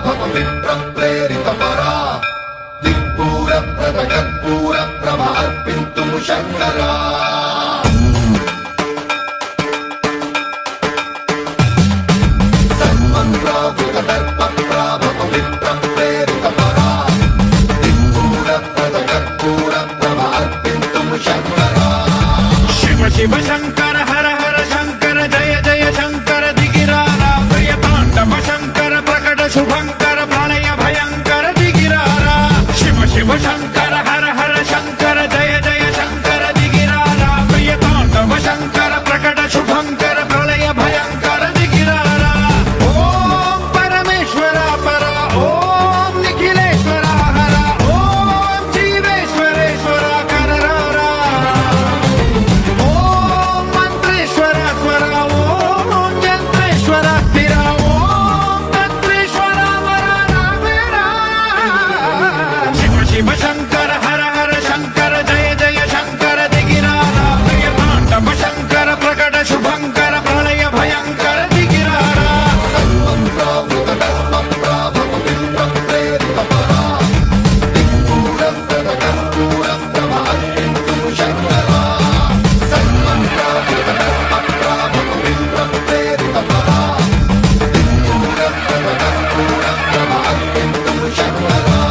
भव विप्र प्रेरित परा दिक्पूर प्रद कर्पूर प्रभ अर्पिन्तु शंकरा सन्मन्त्रावृत दर्प प्रभव विप्र प्रेरित परा दिक्पूर प्रद कर्पूर प्रभ अर्पिन्तु शंकरा शिव शिव शंकर हर हर शंकर जय जय शंकर दिगिरारा प्रिय तांडव शंकर प्रकट शुभंकर प्रलय भयंकर दिगिरारा शिव शिव शंकर हर हर शंकर जय जय शंकर दिगिरारा प्रिय तांडव शंकर प्रकट शुभंकर प्रलय भयंकर दिगिरारा ओम परमेश्वरा परा ओम निखिलेश्वरा हरा ओम जीवेश्वरेश्वरा कररारा ओम मंत्रेश्वरा स्वरा ओम यंत्रेश्वरा स्थिरा ओम तंत्रेश्वरा वरा नावेरा शिव शिव शंकर हर हर शंकर जय जय शंकर दिगिरारा प्रिय तांडव शंकर प्रकट शुभंकर प्रलय भयंकर दिगिरारा सन्मन्त्रावृत दर्प प्रभव विप्र प्रेरित परा दिक्पूर प्रद कर्पूर प्रभ अर्पिन्तु शंकरा सन्मन्त्रावृत दर्प प्रभव विप्र प्रेरित परा दिक्पूर प्रद कर्पूर प्रभ अर्पिन्तु शंकरा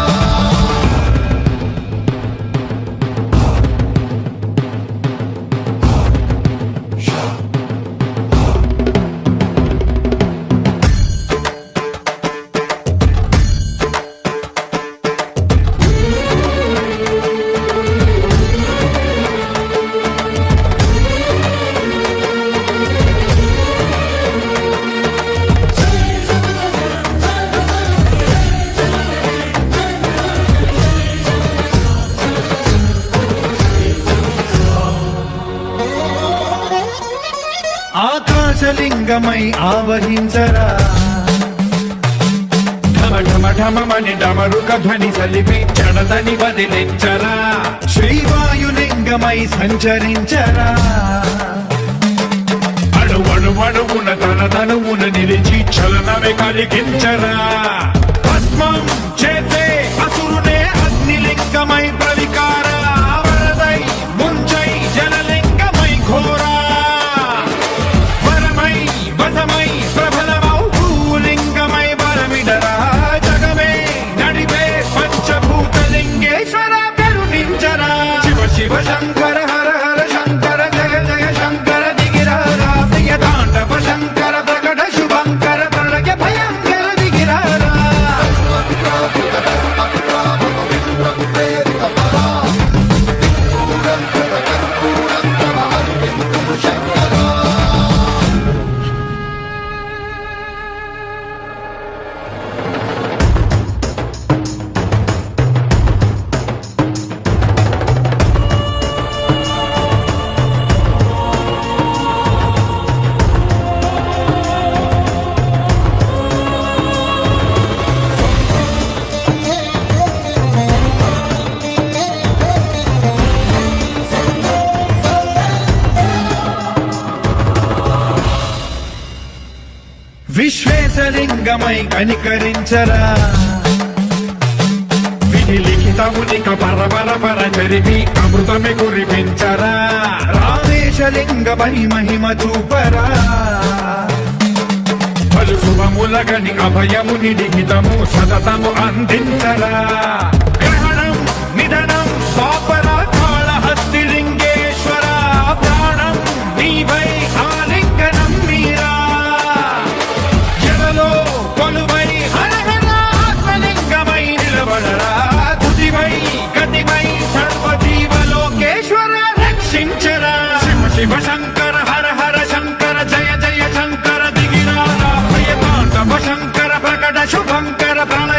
ఆకాశలింగమై ఆవహించరా ఢమ ఢమ ఢమమని డమరుక ధ్వని సలిపి జడదని వదిలించరా శ్రీవాయులింగమై సంచరించరా అడువడువడువున తన తనువున నిలిచి చలనమే కలిగించరా భస్మం చేసే అసురునే అగ్నిలింగమై ప్రవికార వరదై ముంచై జనలింగమై ఘోరా వరమై వసమై ప్రబలమౌ భూలింగమై బలమిడరా జగమే నడిపే పంచభూతలింగేశ్వర కరుణించరా శివ శివ శంకర హర హర శంకర జయ జయ శంకర దిగిరారా ప్రియ తాండవ శంకర ప్రకట శుభంకర ప్రళయ భయంకర దిగిరారా सन्मन्त्रावृत दर्प प्रभव विप्र प्रेरित परा दिक्पूर प्रद कर्पूर प्रभ अर्पिन्तु शंकरा విశ్వేశలింగమై కనికరించరా విధి లిఖితమునిక పరపర పర చరిపి అమృతమే కురిపించరా రామేశలింగమై మహిమ చూపరా పలు శుభములగని అభయముని లిఖితము సతతము అందించరా గ్రహణం నిధనం పాపర కాళహస్తిలింగేశ్వర ప్రాణం నీవై ఆలింగనం మీరా జలలో కొలువై హర హర ఆత్మలింగమై నిలబడరా తుదివై గతివై సర్వజీవలోకేశ్వర రక్షించరా శివ శివ శంకర హర హర శంకర జయ జయ శంకర దిగిరారా ప్రియ తాండవ శంకర ప్రకట శుభంకర ప్రణయ